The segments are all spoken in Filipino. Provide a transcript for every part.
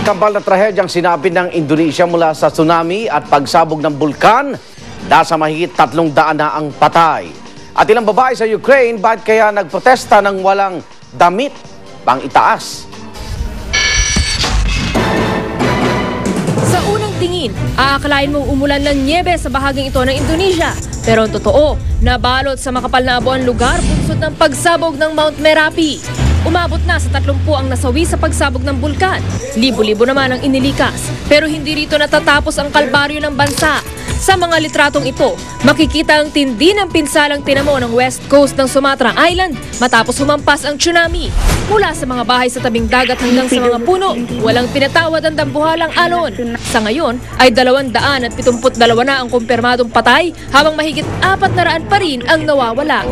Kambal na trahedyang sinabi ng Indonesia mula sa tsunami at pagsabog ng bulkan, nasa mahigit 300 na ang patay. At ilang babae sa Ukraine, bakit kaya nagprotesta ng walang damit pang itaas? Sa unang tingin, aakalain mong umulan ng niebe sa bahaging ito ng Indonesia. Pero ang totoo, nabalot sa makapal na abo ang lugar bunsod ng pagsabog ng Mount Merapi. Umabot na sa 30 ang nasawi sa pagsabog ng bulkan. Libo-libo naman ang inilikas. Pero hindi rito natatapos ang kalbaryo ng bansa. Sa mga litratong ito, makikita ang tindi ng pinsalang tinamo ng west coast ng Sumatra Island matapos humampas ang tsunami. Mula sa mga bahay sa tabing dagat hanggang sa mga puno, walang pinatawad ang dambuhalang alon. Sa ngayon ay 272 na ang kumpirmadong patay habang mahigit 400 pa rin ang nawawala.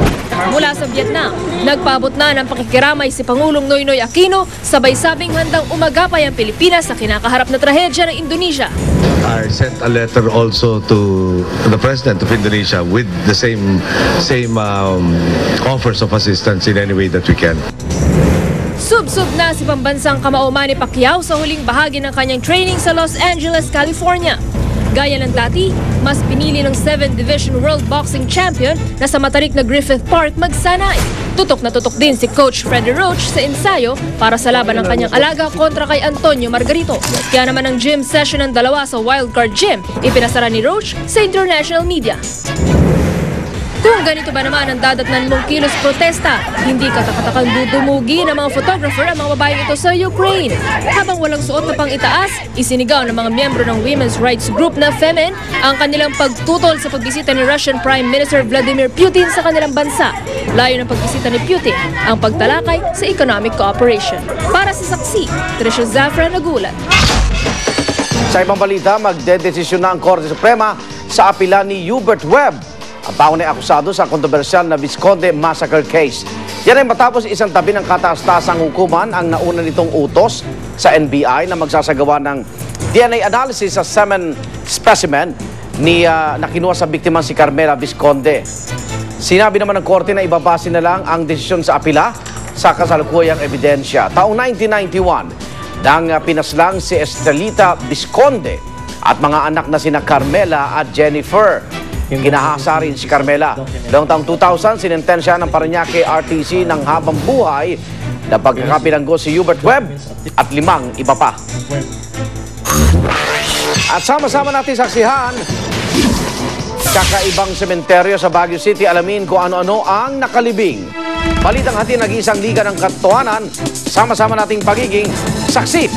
Mula sa Vietnam, nagpaabot na ng pakikiramay si Pangulong Noynoy Aquino, sabay sabing handang umagapay ang Pilipinas sa kinakaharap na trahedya ng Indonesia. I sent a letter also to the President of Indonesia with the same offers of assistance in any way that we can. Sub-sub na si pambansang kamao Manny Pacquiao sa huling bahagi ng kanyang training sa Los Angeles, California. Gaya ng dati, mas pinili ng 7th Division World Boxing Champion na sa matarik na Griffith Park magsanay. Tutok na tutok din si Coach Freddie Roach sa ensayo para sa laban ng kanyang alaga kontra kay Antonio Margarito. Kaya naman ang gym session ng dalawa sa Wildcard Gym, ipinasara ni Roach sa international media. Kung ganito ba naman ang dadatnan mong kilos protesta, hindi katakatakang dudumugi ng mga photographer ang mga babaeng ito sa Ukraine. Habang walang suot na pang itaas, isinigaw ng mga miyembro ng women's rights group na Femen ang kanilang pagtutol sa pagbisita ni Russian Prime Minister Vladimir Putin sa kanilang bansa. Layo ng pagbisita ni Putin ang pagtalakay sa economic cooperation. Para sa Saksi, Tricia Zafra nagulat. Sa ibang balita, magdedesisyon na ang Korte Suprema sa apela ni Hubert Webb, ang baon ay akusado sa kontrobersyal na Visconde Massacre case. Yan ay matapos isang tabi ng kataas-taasang hukuman ang nauna nitong utos sa NBI na magsasagawa ng DNA analysis sa semen specimen na kinuha sa biktima si Carmela Visconde. Sinabi naman ng korte na ibabase na lang ang desisyon sa apela sa kasalukuyang ebidensya. Taong 1991, nang pinaslang si Estelita Visconde at mga anak na sina Carmela at Jennifer. Yung ginahasa rin si Carmela. Noong taong 2000, sinintensya ng Parañaque RTC ng habang buhay na pagkakapilanggo si Hubert Webb at 5 iba pa. At sama-sama natin saksihan kakaibang sementeryo sa Baguio City. Alamin kung ano-ano ang nakalibing. Balitang hati nag-iisang liga ng katotohanan. Sama-sama nating pagiging saksi.